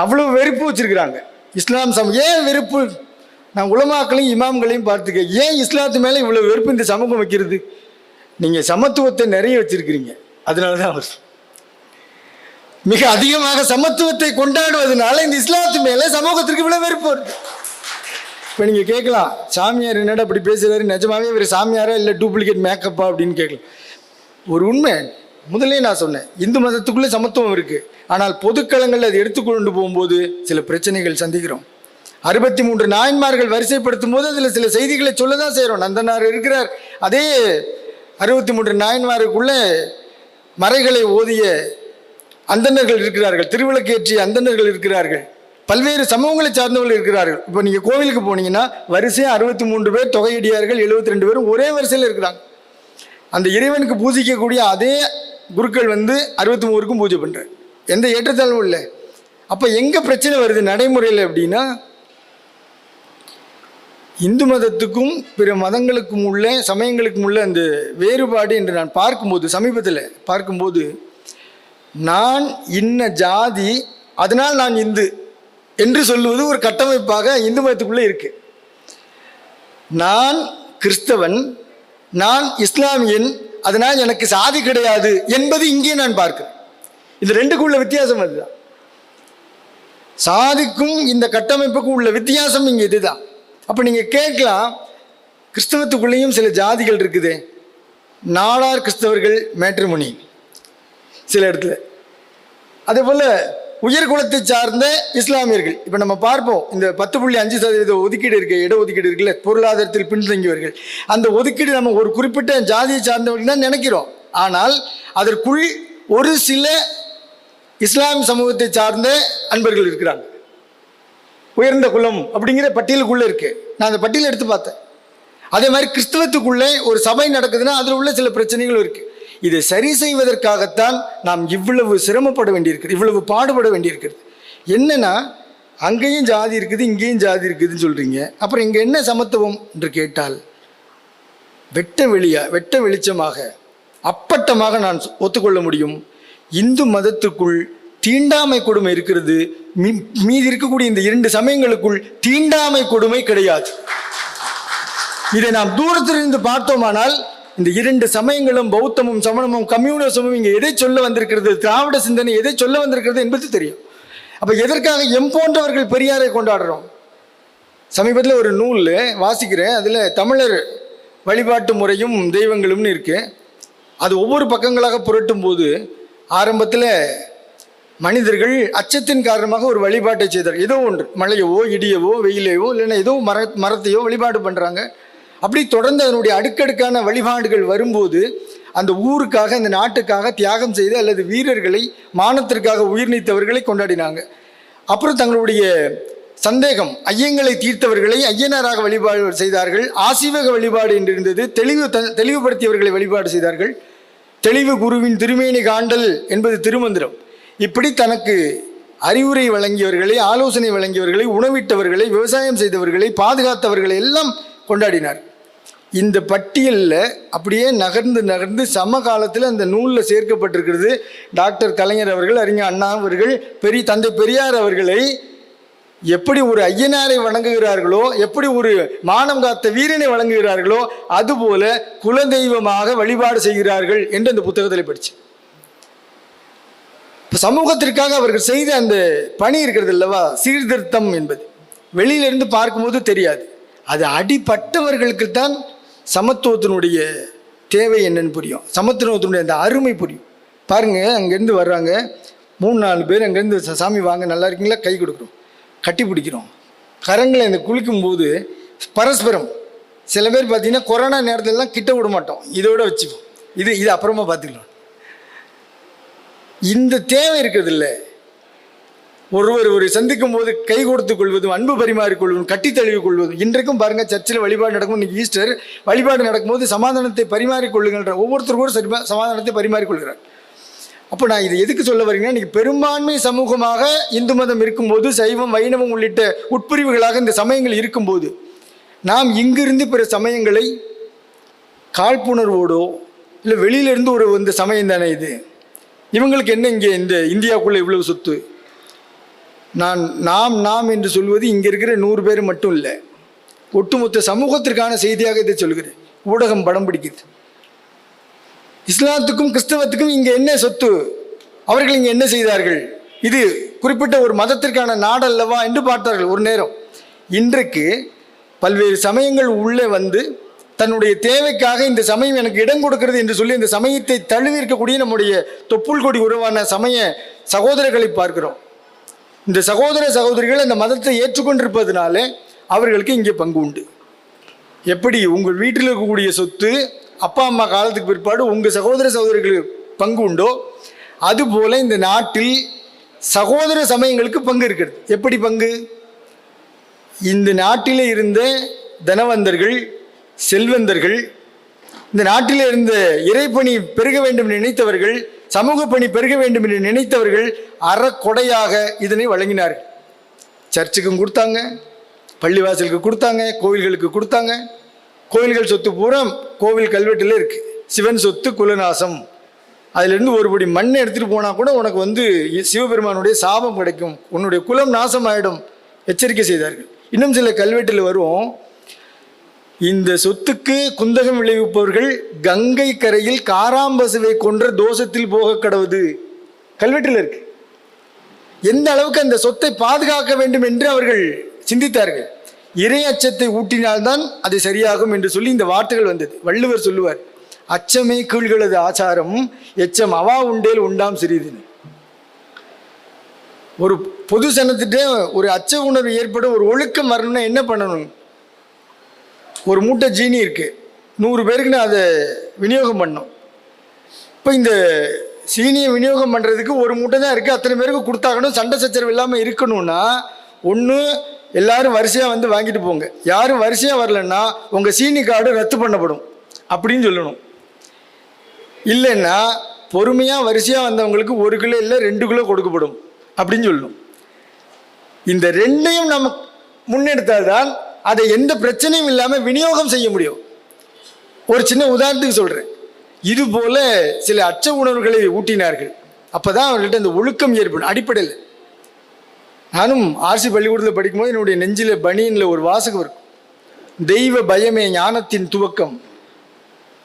அவ்வளோ வெறுப்பு வச்சுருக்கிறாங்க இஸ்லாம் ஏன் வெறுப்பு? நான் உலமாக்களையும் இமாம்களையும் பார்த்துக்க, ஏன் இஸ்லாத்து மேலே இவ்வளோ வெறுப்பு இந்த சமூகம் வைக்கிறது? நீங்கள் சமத்துவத்தை நிறைய வச்சுருக்கிறீங்க, அதனால தான் அவர் மிக அதிகமாக சமத்துவத்தை கொண்டாடுவதனால இந்த இஸ்லாத்து மேலே சமூகத்திற்கு இவ்வளோ வெறுப்பு வருது. இப்போ நீங்கள் கேட்கலாம், சாமியார் என்னடா அப்படி பேசுகிறாரு, நிஜமாவே இவர் சாமியாரா இல்லை டூப்ளிகேட் மேக்கப்பா அப்படின்னு கேட்கலாம். ஒரு உண்மை, முதலே நான் சொன்னேன், இந்து மதத்துக்குள்ளே சமத்துவம் இருக்குது. ஆனால் பொதுக்களங்களில் அதை எடுத்துக்கொண்டு போகும்போது சில பிரச்சனைகள் சந்திக்கிறோம். 63 நாயன்மார்கள் வரிசைப்படுத்தும் போது அதில் சில செய்திகளை சொல்ல தான் செய்கிறோம். நந்தனார் இருக்கிறார், அதே 63 நாயன்மாருக்குள்ளே மறைகளை ஓதிய அந்தணர்கள் இருக்கிறார்கள், திருவிளக்கேற்றிய அந்தணர்கள் இருக்கிறார்கள், பல்வேறு சமூகங்களை சார்ந்தவர்கள் இருக்கிறார்கள். இப்போ நீங்கள் கோவிலுக்கு போனீங்கன்னா வரிசையாக 63 பேர் தொகையடியார்கள், 72 பேரும் ஒரே வரிசையில் இருக்கிறாங்க. அந்த இறைவனுக்கு பூஜிக்கக்கூடிய அதே குருக்கள் 63க்கும் பூஜை பண்ணுறார், எந்த ஏற்றத்தாழ்வும் இல்லை. அப்போ எங்கே பிரச்சனை வருது நடைமுறையில் அப்படின்னா, இந்து மதத்துக்கும் பிற மதங்களுக்கும் உள்ள சமயங்களுக்கும் உள்ள அந்த வேறுபாடு என்று நான் பார்க்கும்போது, சமீபத்தில் பார்க்கும்போது, நான் இன்ன ஜாதி அதனால் நான் இந்து என்று சொல்லுவது ஒரு கட்டமைப்பாக இந்து மதத்துக்குள்ளே இருக்கு. நான் கிறிஸ்தவன், நான் இஸ்லாமியன், அதனால் எனக்கு சாதி கிடையாது என்பது இங்கே நான் பார்க்கிறேன். இந்த ரெண்டுக்கும் உள்ள வித்தியாசம் அதுதான். சாதிக்கும் இந்த கட்டமைப்புக்கும் உள்ள வித்தியாசம் இங்கே இதுதான். அப்போ நீங்கள் கேட்கலாம், கிறிஸ்தவத்துக்குள்ளேயும் சில ஜாதிகள் இருக்குது. நாடார் கிறிஸ்தவர்கள் மேட்ரிமோனி சில இடத்துல, அதே போல் உயர்குலத்தை சார்ந்த இஸ்லாமியர்கள். இப்போ நம்ம பார்ப்போம், இந்த 10.5% ஒதுக்கீடு இருக்கு, இட ஒதுக்கீடு இருக்குல்ல, பொருளாதாரத்தில் பின்தங்கியவர்கள். அந்த ஒதுக்கீடு நம்ம ஒரு குறிப்பிட்ட ஜாதியை சார்ந்தவர்கள் தான் நினைக்கிறோம். ஆனால் அதற்குள் ஒரு சில இஸ்லாம் சமூகத்தை சார்ந்த அன்பர்கள் இருக்கிறாங்க. உயர்ந்த குலம் அப்படிங்கிற பட்டியலுக்குள்ளே இருக்கு. நான் அந்த பட்டியலை எடுத்து பார்த்தேன். அதே மாதிரி கிறிஸ்தவத்துக்குள்ளே ஒரு சபை நடக்குதுன்னா அதில் உள்ள சில பிரச்சனைகளும் இருக்கு. இதை சரி செய்வதற்காகத்தான் நாம் இவ்வளவு சிரமப்பட வேண்டியிருக்கிறது, இவ்வளவு பாடுபட வேண்டியிருக்கிறது. என்னன்னா, அங்கேயும் ஜாதி இருக்குது, இங்கேயும் ஜாதி இருக்குதுன்னு சொல்கிறீங்க, அப்புறம் இங்கே என்ன சமத்துவம் என்று கேட்டால், வெட்ட வெளிச்சமாக அப்பட்டமாக நான் ஒத்துக்கொள்ள முடியும், இந்து மதத்துக்குள் தீண்டாமை கொடுமை இருக்கிறது. மீதி இருக்கக்கூடிய இந்த 2 சமயங்களுக்குள் தீண்டாமை கொடுமை கிடையாது. இதை நாம் தூரத்திலிருந்து பார்த்தோமானால் இந்த 2 சமயங்களும், பௌத்தமும் சமணமும் கம்யூனிசமும் இங்கே எதை சொல்ல வந்திருக்கிறது, திராவிட சிந்தனை எதை சொல்ல வந்திருக்கிறது என்பது தெரியும். அப்போ எதற்காக போன்றவர்கள் பெரியாரை கொண்டாடுறோம்? சமீபத்தில் ஒரு நூல் வாசிக்கிறேன், அதில் தமிழர் வழிபாட்டு முறையும் தெய்வங்களும்னு இருக்கு. அது ஒவ்வொரு பக்கங்களாக புரட்டும் போது, ஆரம்பத்தில் மனிதர்கள் அச்சத்தின் காரணமாக ஒரு வழிபாட்டை செய்தார். ஏதோ ஒன்று, மழையவோ இடியவோ வெயிலையோ இல்லைன்னா ஏதோ மரத்தையோ வழிபாடு பண்ணுறாங்க. அப்படி தொடர்ந்து அதனுடைய அடுக்கடுக்கான வழிபாடுகள் வரும்போது, அந்த ஊருக்காக, அந்த நாட்டுக்காக தியாகம் செய்து அல்லது வீரர்களை, மானத்திற்காக உயிர் நீத்தவர்களை கொண்டாடினாங்க. அப்புறம் தங்களுடைய சந்தேகம், ஐயங்களை தீர்த்தவர்களை ஐயனாராக வழிபாடு செய்தார்கள். ஆசீவக வழிபாடு என்று இருந்தது, தெளிவுபடுத்தியவர்களை வழிபாடு செய்தார்கள். தெளிவு குருவின் திருமேனி காண்டல் என்பது திருமந்திரம். இப்படி தனக்கு அறிவுரை வழங்கியவர்களை, ஆலோசனை வழங்கியவர்களை, உணவிட்டவர்களை, விவசாயம் செய்தவர்களை, பாதுகாத்தவர்களை எல்லாம் கொண்டாடினார். இந்த பட்டியலில் அப்படியே நகர்ந்து சமகாலத்தில் அந்த நூலில் சேர்க்கப்பட்டிருக்கிறது. டாக்டர் கலைஞர் அவர்கள், அறிஞர் அண்ணா அவர்கள், தந்தை பெரியார் அவர்களை எப்படி ஒரு ஐயனாரை வணங்குகிறார்களோ, எப்படி ஒரு மானம் காத்த வீரனை வணங்குகிறார்களோ, அதுபோல குலதெய்வமாக வழிபாடு செய்கிறார்கள் என்று அந்த புத்தகத்தில் படிச்சு. இப்போ சமூகத்திற்காக அவர்கள் செய்த அந்த பணி இருக்கிறது அல்லவா, சீர்திருத்தம் என்பது வெளியிலிருந்து பார்க்கும்போது தெரியாது. அது அடிப்பட்டவர்களுக்கு தான் சமத்துவத்தினுடைய தேவை என்னன்னு புரியும், சமத்துவத்தினுடைய அந்த அருமை புரியும். பாருங்க, அங்கேருந்து வர்றாங்க 3-4 பேர், அங்கேருந்து சாமி வாங்க நல்லா இருக்கீங்களா, கை கொடுக்குறோம், கட்டி பிடிக்கிறோம், கரங்களை இந்த குளிக்கும்போது பரஸ்பரம். சில பேர் பார்த்தீங்கன்னா கொரோனா நேரத்திலலாம் கிட்ட விட மாட்டோம், இதோட வச்சுப்போம், இது அப்புறமா பார்த்துக்கலாம். இந்த தேவை இருக்கிறது இல்லை. ஒருவர் சந்திக்கும் போது கை கொடுத்து கொள்வதும், அன்பு பரிமாறிக்கொள்வதும், கட்டி தழுவி கொள்வதும். இன்றைக்கும் பாருங்க, சர்ச்சில் வழிபாடு நடக்கும். இன்னைக்கு ஈஸ்டர் வழிபாடு நடக்கும்போது சமாதானத்தை பரிமாறிக்கொள்ளுங்கன்ற ஒவ்வொருத்தருக்கும் சமாதானத்தை பரிமாறிக்கொள்கிறார். அப்போ நான் இதை எதுக்கு சொல்ல வரீங்கன்னா, இன்றைக்கி பெரும்பான்மை சமூகமாக இந்து மதம் இருக்கும்போது, சைவம் வைணவம் உள்ளிட்ட உட்பிரிவுகளாக இந்த சமயங்கள் இருக்கும்போது, நாம் இங்கிருந்து பிற சமயங்களை காழ்ப்புணர்வோடோ இல்லை வெளியிலிருந்து இந்த சமயம் தானே இது, இவங்களுக்கு என்ன இங்கே இந்த இந்தியாவுக்குள்ளே இவ்வளவு சொத்து, நாம் என்று சொல்வது இங்கே இருக்கிற 100 பேர் மட்டும் இல்லை, ஒட்டுமொத்த சமூகத்திற்கான செய்தியாக இதை சொல்கிறேன். ஊடகம் படம் பிடிக்குது. இஸ்லாத்துக்கும் கிறிஸ்தவத்துக்கும் இங்கே என்ன சொத்து, அவர்கள் இங்கே என்ன செய்தார்கள், இது குறிப்பிட்ட ஒரு மதத்திற்கான நாடு அல்லவா என்று பார்த்தார்கள் ஒரு நேரம். இன்றைக்கு பல்வேறு சமயங்கள் உள்ளே வந்து தன்னுடைய தேவைக்காக இந்த சமயம் எனக்கு இடம் கொடுக்கிறது என்று சொல்லி இந்த சமயத்தை தழுவி இருக்கக்கூடிய நம்முடைய தொப்புள் கொடி உறவான சமய சகோதரர்களை பார்க்கிறோம். இந்த சகோதர சகோதரிகள் அந்த மதத்தை ஏற்றுக்கொண்டிருப்பதனால அவர்களுக்கு இங்கே பங்கு உண்டு. எப்படி உங்கள் வீட்டில் இருக்கக்கூடிய சொத்து அப்பா அம்மா காலத்துக்கு பிற்பாடு உங்கள் சகோதர சகோதரிகளுக்கு பங்கு உண்டோ, அதுபோல் இந்த நாட்டில் சகோதர சமயங்களுக்கு பங்கு இருக்கிறது. எப்படி பங்கு? இந்த நாட்டிலே இருந்த தனவந்தர்கள், செல்வந்தர்கள், இந்த நாட்டில் இருந்த இறைப்பணி பெருக வேண்டும் என்று நினைத்தவர்கள், சமூக பணி பெருக வேண்டும் என்று நினைத்தவர்கள் அறக்கொடையாக இதனை வழங்கினார்கள். சர்ச்சுக்கும் கொடுத்தாங்க, பள்ளிவாசலுக்கு கொடுத்தாங்க, கோவில்களுக்கு கொடுத்தாங்க. கோவில்கள் சொத்து பூரா கோவில் கல்வெட்டில் இருக்குது. சிவன் சொத்து குலநாசம், அதிலிருந்து ஒரு படி மண்ணை எடுத்துகிட்டு போனால் கூட உனக்கு சிவபெருமானுடைய சாபம் கிடைக்கும், உன்னுடைய குலம் நாசம் ஆகிடும் எச்சரிக்கை செய்தார்கள். இன்னும் சில கல்வெட்டில் வரும், இந்த சொத்துக்கு குந்தகம் விளைவிப்பவர்கள் கங்கை கரையில் காராம்பசுவை கொன்ற தோஷத்தில் போக கடவுது, கல்வெட்டில் இருக்கு. எந்த அளவுக்கு அந்த சொத்தை பாதுகாக்க வேண்டும் என்று அவர்கள் சிந்தித்தார்கள். இறை அச்சத்தை ஊட்டினால்தான் அது சரியாகும் என்று சொல்லி இந்த வார்த்தைகள் வந்தது. வள்ளுவர் சொல்லுவார், அச்சமே கீழ்களது ஆச்சாரம், எச்சம் அவா உண்டேல் உண்டாம் சிறிதுன்னு. ஒரு பொது சனத்திட்ட ஒரு அச்ச உணர்வு ஏற்பட, ஒரு ஒழுக்கம் வரணும்னா என்ன பண்ணணும்? ஒரு மூட்டை ஜீனி இருக்குது, 100 பேருக்கு நான் அதை விநியோகம் பண்ணோம். இப்போ இந்த சீனியை விநியோகம் பண்ணுறதுக்கு ஒரு மூட்டை தான் இருக்குது, அத்தனை பேருக்கு கொடுத்தாக்கணும். சண்டை சச்சரவு இல்லாமல் இருக்கணும்னா ஒன்று எல்லாரும் வரிசையாக வாங்கிட்டு போங்க, யாரும் வரிசையாக வரலன்னா உங்கள் சீனி கார்டு ரத்து பண்ணப்படும் அப்படின்னு சொல்லணும். இல்லைன்னா பொறுமையாக வரிசையாக வந்தவங்களுக்கு 1 கிலோ இல்லை 2 கிலோ கொடுக்கப்படும் அப்படின்னு சொல்லணும். இந்த ரெண்டையும் நம்ம முன்னெடுத்தால்தான் அதை எந்த பிரச்சனையும் இல்லாமல் விநியோகம் செய்ய முடியும். ஒரு சின்ன உதாரணத்துக்கு சொல்கிறேன். இது போல சில அச்ச உணர்வுகளை ஊட்டினார்கள். அப்போ தான் அவர்கள்ட்ட இந்த ஒழுக்கம் ஏற்படும். அடிப்படையில் நானும் ஆர்சி பள்ளிக்கூடத்தில் படிக்கும்போது என்னுடைய நெஞ்சில் பனியனில் ஒரு வாசகம் இருக்கும், தெய்வ பயமே ஞானத்தின் துவக்கம்.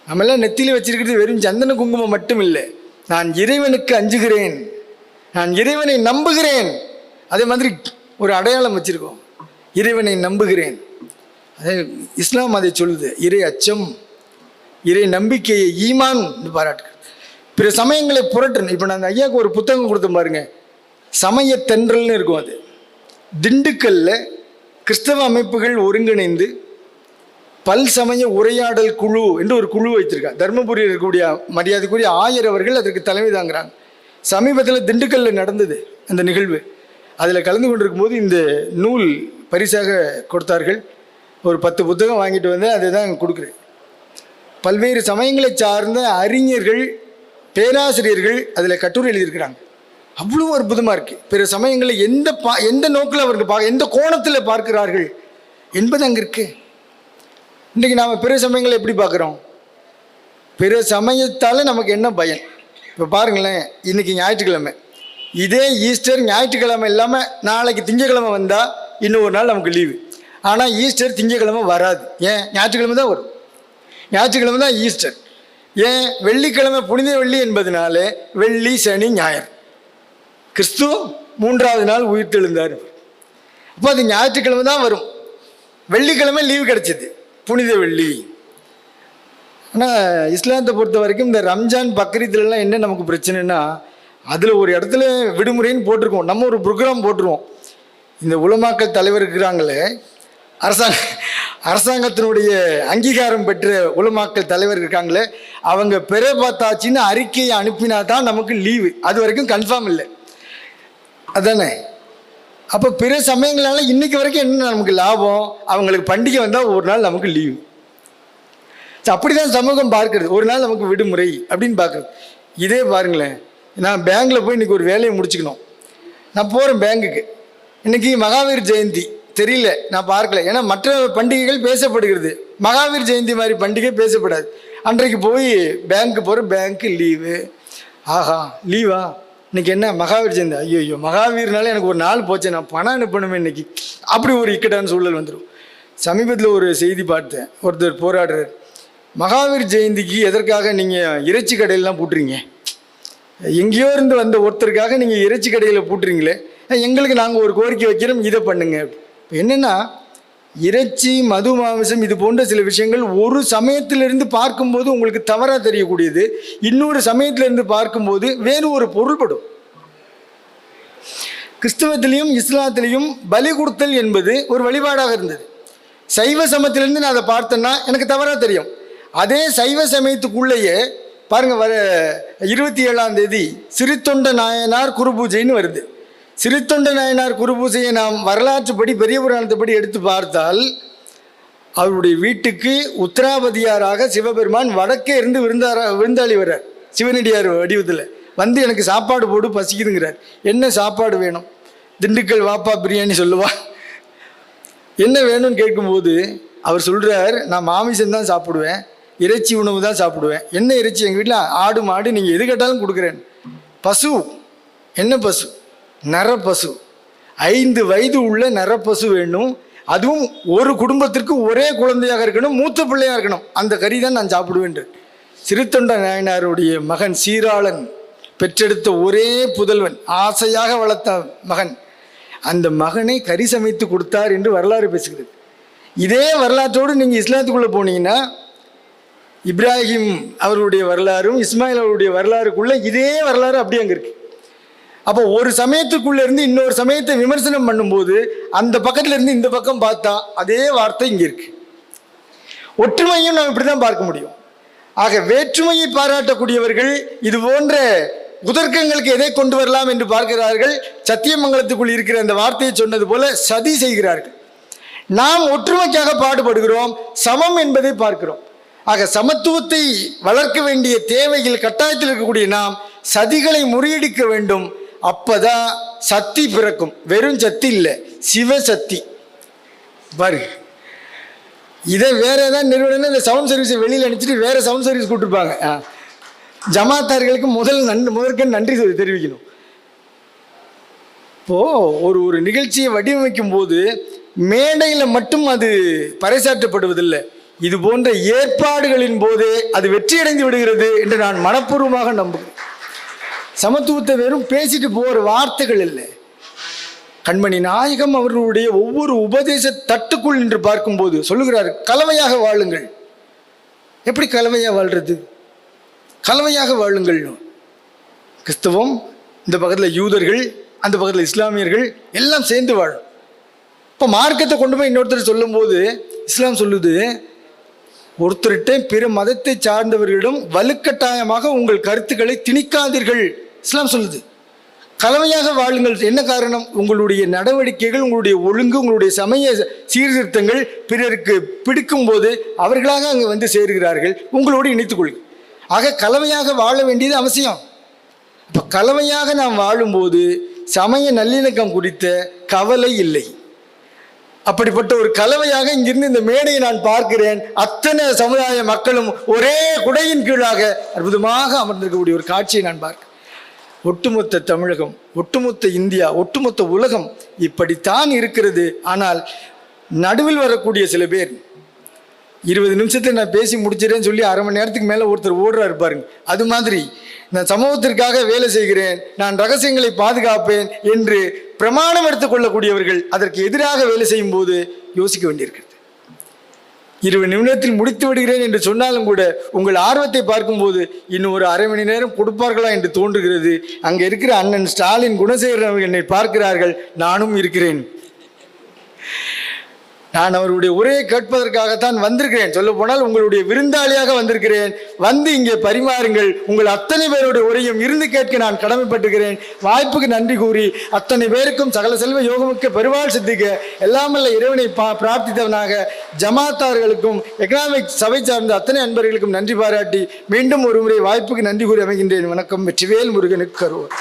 நம்மெல்லாம் நெத்தியில் வச்சிருக்கிறது வெறும் சந்தன குங்குமம் மட்டும் இல்லை, நான் இறைவனுக்கு அஞ்சுகிறேன், நான் இறைவனை நம்புகிறேன். அதே மாதிரி ஒரு அடையாளம் வச்சிருக்கோம், இறைவனை நம்புகிறேன். அதே இஸ்லாம் அதை சொல்லுது, இறை அச்சம், இறை நம்பிக்கையை ஈமான் பாராட்டு. பிற சமயங்களை புரட்டணும். இப்போ நான் அந்த ஐயாவுக்கு ஒரு புத்தகம் கொடுத்தேன் பாருங்க, சமய தென்றல்னு இருக்கும். அது திண்டுக்கல்ல கிறிஸ்தவ அமைப்புகள் ஒருங்கிணைந்து பல் சமய உரையாடல் குழு என்று ஒரு குழு வைத்திருக்காங்க. தர்மபுரியில் இருக்கக்கூடிய மரியாதைக்குரிய ஆயர் அவர்கள் அதற்கு தலைமை தாங்கிறாங்க. சமீபத்தில் திண்டுக்கல்ல நடந்தது அந்த நிகழ்வு. அதில் கலந்து கொண்டிருக்கும்போது இந்த நூல் பரிசாக கொடுத்தார்கள். ஒரு 10 புத்தகம் வாங்கிட்டு வந்து அதை தான் கொடுக்குறேன். பல்வேறு சமயங்களை சார்ந்த அறிஞர்கள், பேராசிரியர்கள் அதில் கட்டுரை எழுதியிருக்கிறாங்க. அவ்வளோ அற்புதமாக இருக்குது. பிற சமயங்களை எந்த நோக்கில் அவர்கள் எந்த கோணத்தில் பார்க்கிறார்கள் என்பது அங்கே இருக்கு. இன்றைக்கி நாம் பிற சமயங்களை எப்படி பார்க்குறோம்? பிற சமயத்தால் நமக்கு என்ன பயன்? இப்போ பாருங்களேன், இன்றைக்கி ஞாயிற்றுக்கிழமை, இதே ஈஸ்டர் ஞாயிற்றுக்கிழமை இல்லாமல் நாளைக்கு திங்கக்கிழமை வந்தால் இன்னொரு நாள் நமக்கு லீவு. ஆனால் ஈஸ்டர் திங்கக்கிழமை வராது. ஏன்? ஞாயிற்றுக்கிழமை தான் வரும். ஞாயிற்றுக்கிழமை தான் ஈஸ்டர். ஏன்? வெள்ளிக்கிழமை புனித வெள்ளி என்பதனால வெள்ளி, சனி, ஞாயிறு. கிறிஸ்து 3வது நாள் உயிர்த்தெழுந்தார். அப்போ அது ஞாயிற்றுக்கிழமை தான் வரும். வெள்ளிக்கிழமை லீவு கிடைச்சிது, புனித வெள்ளி. ஆனால் இஸ்லாத்தை பொறுத்த வரைக்கும் இந்த ரம்ஜான், பக்ரீத்லாம் என்ன நமக்கு பிரச்சனைனா, அதில் ஒரு இடத்துல விடுமுறைன்னு போட்டிருக்கோம். நம்ம ஒரு ப்ரோக்ராம் போட்டுருவோம். இந்த உலமாக்கள் தலைவர் இருக்கிறாங்களே, அரசாங்கத்தினுடைய அங்கீகாரம் பெற்ற உலமாக்கள் தலைவர் இருக்காங்களே, அவங்க பெற பார்த்தாச்சின்னு அறிக்கையை அனுப்பினா தான் நமக்கு லீவு. அது வரைக்கும் கன்ஃபார்ம் இல்லை, அதானே? அப்போ பிற சமயங்களால் இன்னைக்கு வரைக்கும் என்ன நமக்கு லாபம்? அவங்களுக்கு பண்டிகை வந்தால் ஒரு நாள் நமக்கு லீவு. அப்படி தான் சமூகம் பார்க்குறது. ஒரு நாள் நமக்கு விடுமுறை அப்படின்னு பார்க்குறது. இதே பாருங்களேன், நான் பேங்க்கில் போய் இன்றைக்கி ஒரு வேலையை முடிச்சுக்கணும். நான் போகிறேன் பேங்குக்கு. இன்றைக்கி மகாவீர் ஜெயந்தி தெரியல, நான் பார்க்கல. ஏன்னா மற்ற பண்டிகைகள் பேசப்படுகிறது, மகாவீர் ஜெயந்தி மாதிரி பண்டிகை பேசப்படாது. அன்றைக்கு போய் பேங்க்கு போகிற, பேங்க்கு லீவு. ஆஹா, லீவா? இன்றைக்கி என்ன மகாவீர் ஜெயந்தி? ஐயோ, மகாவீர்னால எனக்கு ஒரு நாள் போச்சு, நான் பணம் அனுப்பணுமே இன்றைக்கி. அப்படி ஒரு இக்கட்டான சூழல் வந்துடும். சமீபத்தில் ஒரு செய்தி பார்த்தேன், ஒருத்தர் போராடுறார். மகாவீர் ஜெயந்திக்கு எதற்காக நீங்கள் இறைச்சி கடையிலலாம் பூட்டுறீங்க? எங்கேயோ இருந்து வந்த ஒருத்தருக்காக நீங்கள் இறைச்சி கடையில் பூட்டுறீங்களே, எங்களுக்கு நாங்கள் ஒரு கோரிக்கை வைக்கிறோம், இதை பண்ணுங்க. என்னென்னா, இறைச்சி, மது, மாமிசம் இது போன்ற சில விஷயங்கள் ஒரு சமயத்திலிருந்து பார்க்கும்போது உங்களுக்கு தவறாக தெரியக்கூடியது, இன்னொரு சமயத்திலிருந்து பார்க்கும்போது வேறு ஒரு பொருள்படும். கிறிஸ்தவத்திலையும் இஸ்லாத்திலையும் பலி கொடுத்தல் என்பது ஒரு வழிபாடாக இருந்தது. சைவ சமயத்திலிருந்து நான் அதை பார்த்தேன்னா எனக்கு தவறாக தெரியும். அதே சைவ சமயத்துக்குள்ளேயே பாருங்கள், வர 27ஆம் தேதி சிறுத்தொண்ட நாயனார் குரு பூஜைன்னு வருது. சிறுத்தொண்ட நாயனார் குரு பூஜையை நாம் வரலாற்றுப்படி, பெரிய புராணத்தைப்படி எடுத்து பார்த்தால், அவருடைய வீட்டுக்கு உத்தராபதியாராக சிவபெருமான் வடக்கே இருந்து விருந்தாளி வர்றார். சிவனடியார் வடிவத்தில் வந்து எனக்கு சாப்பாடு போடு, பசிக்குதுங்கிறார். என்ன சாப்பாடு வேணும்? திண்டுக்கல் வாப்பா பிரியாணி சொல்லுவா. என்ன வேணும்னு கேட்கும்போது அவர் சொல்கிறார், நான் மாமிசம் தான் சாப்பிடுவேன், இறைச்சி உணவு தான் சாப்பிடுவேன். என்ன இறைச்சி? எங்கள் வீட்டில் ஆடு, மாடு, நீங்கள் எது கேட்டாலும் கொடுக்குறேன். பசு, என்ன பசு? நரப்பசு, 5 வயது உள்ள நரப்பசு வேணும். அதுவும் ஒரு குடும்பத்திற்கு ஒரே குழந்தையாக இருக்கணும், மூத்த பிள்ளையாக இருக்கணும். அந்த கறி தான் நான் சாப்பிடுவேன். சிறுத்தொண்ட நாயனாருடைய மகன் சீராளன் பெற்றெடுத்த ஒரே புதல்வன், ஆசையாக வளர்த்த மகன், அந்த மகனை கறி சமைத்து கொடுத்தார் என்று வரலாறு பேசுகிறது. இதே வரலாற்றோடு நீங்கள் இஸ்லாத்துக்குள்ளே போனீங்கன்னா, இப்ராஹிம் அவருடைய வரலாறும் இஸ்மாயில் அவருடைய வரலாறுக்குள்ளே இதே வரலாறு அப்படி அங்கே இருக்குது. அப்போ ஒரு சமயத்துக்குள்ளே இருந்து இன்னொரு சமயத்தை விமர்சனம் பண்ணும்போது அந்த பக்கத்தில் இருந்து இந்த பக்கம் பார்த்தா அதே வார்த்தை இங்கே இருக்கு. ஒற்றுமையும் நாம் இப்படி தான் பார்க்க முடியும். ஆக வேற்றுமையை பாராட்டக்கூடியவர்கள் இது போன்ற குதர்க்கங்களுக்கு எதை கொண்டு வரலாம் என்று பார்க்கிறார்கள். சத்தியமங்கலத்துக்குள் இருக்கிற அந்த வார்த்தையை சொன்னது போல சதி செய்கிறார்கள். நாம் ஒற்றுமைக்காக பாடுபடுகிறோம், சமம் என்பதை பார்க்கிறோம். ஆக சமத்துவத்தை வளர்க்க வேண்டிய தேவையில் கட்டாயத்தில் இருக்கக்கூடிய நாம் சதிகளை முறியடிக்க வேண்டும். அப்பதான் சக்தி பிறக்கும். வெறும் சக்தி இல்லை, சிவசக்தி. பாரு, இதை வேற ஏதாவது நிறுவனம் இந்த சவுண்ட் சர்வீஸை வெளியில் அனுப்பிச்சிட்டு வேற சவுண்ட் சர்வீஸ் கூப்பிட்டுருப்பாங்க. ஜமாத்தார்களுக்கு முதற்கண் நன்றி தெரிவிக்கணும். இப்போ ஒரு நிகழ்ச்சியை வடிவமைக்கும் போது மேடையில் மட்டும் அது பறைசாற்றப்படுவதில்லை, இது போன்ற ஏற்பாடுகளின் போதே அது வெற்றியடைந்து விடுகிறது என்று நான் மனப்பூர்வமாக நம்புகிறேன். சமத்துவத்தை வெறும் பேசிட்டு போகிற வார்த்தைகள் இல்லை. கண்மணி நாயகம் அவர்களுடைய ஒவ்வொரு உபதேச தட்டுக்குள் நின்று பார்க்கும்போது சொல்லுகிறார், கலவையாக வாழுங்கள். எப்படி கலவையாக வாழ்றது? கலவையாக வாழுங்கள். கிறிஸ்தவம் இந்த பக்கத்தில் யூதர்கள், அந்த பக்கத்தில் இஸ்லாமியர்கள் எல்லாம் சேர்ந்து வாழும். இப்போ மார்க்கத்தை கொண்டு போய் இன்னொருத்தர் சொல்லும்போது இஸ்லாம் சொல்லுது, ஒருத்தர்கிட்ட பிற மதத்தை சார்ந்தவர்களிடம் வலுக்கட்டாயமாக உங்கள் கருத்துக்களை திணிக்காதீர்கள். இஸ்லாம் சொல்லுது கலவையாக வாழுங்கள். என்ன காரணம்? உங்களுடைய நடவடிக்கைகள், உங்களுடைய ஒழுங்கு, உங்களுடைய சமய சீர்திருத்தங்கள் பிறருக்கு பிடிக்கும் போது அவர்களாக அங்கே வந்து சேருகிறார்கள், உங்களோடு இணைத்துக்கொள்ளுங்கள். ஆக கலவையாக வாழ வேண்டியது அவசியம். இப்போ கலவையாக நாம் வாழும்போது சமய நல்லிணக்கம் குறித்த கவலை இல்லை. அப்படிப்பட்ட ஒரு கலவையாக இங்கிருந்து இந்த மேடையை நான் பார்க்கிறேன். அத்தனை சமுதாய மக்களும் ஒரே குடையின் கீழாக அற்புதமாக அமர்ந்திருக்கக்கூடிய ஒரு காட்சியை நான் பார்க்கிறேன். ஒட்டுமொத்த தமிழகம், ஒட்டுமொத்த இந்தியா, ஒட்டுமொத்த உலகம் இப்படித்தான் இருக்கிறது. ஆனால் நடுவில் வரக்கூடிய சில பேர் 20 நிமிஷத்தில் நான் பேசி முடிச்சிடறேன்னு சொல்லி அரை மணி நேரத்துக்கு மேலே ஒருத்தர் ஓடுறாரு பாருங்க. அது மாதிரி நான் சமூகத்திற்காக வேலை செய்கிறேன், நான் ரகசியங்களை பாதுகாப்பேன் என்று பிரமாணம் எடுத்துக்கொள்ளக்கூடியவர்கள் அதற்கு எதிராக வேலை செய்யும் போது யோசிக்க வேண்டியிருக்கிறது. 20 நிமிடத்தில் முடித்து விடுகிறேன் என்று சொன்னாலும் கூட உங்கள் ஆர்வத்தை பார்க்கும்போது இன்னும் ஒரு அரை மணி நேரம் கொடுப்பார்களா என்று தோன்றுகிறது. அங்கே இருக்கிற அண்ணன் ஸ்டாலின் குணசேகரன் அவர்கள் என்னை பார்க்கிறார்கள், நானும் இருக்கிறேன். நான் அவருடைய உரையை கேட்பதற்காகத்தான் வந்திருக்கிறேன். சொல்ல போனால் உங்களுடைய விருந்தாளியாக வந்திருக்கிறேன். வந்து இங்கே பரிமாறுங்கள். உங்கள் அத்தனை பேருடைய உரையும் இருந்து கேட்க நான் கடமைப்பட்டிருக்கிறேன். வாய்ப்புக்கு நன்றி கூறி அத்தனை பேருக்கும் சகல செல்வ யோகமிக்க பெருவாள் சித்திக்க எல்லாமல்ல இறைவனை பிரார்த்தித்தவனாக ஜமாத்தார்களுக்கும் எக்கனாமிக் சபை சார்ந்த அத்தனை அன்பர்களுக்கும் நன்றி பாராட்டி மீண்டும் ஒரு முறை வாய்ப்புக்கு நன்றி கூறி அமைகின்றேன். வணக்கம். வெற்றிவேல் முருகனுக்கு கரோர்.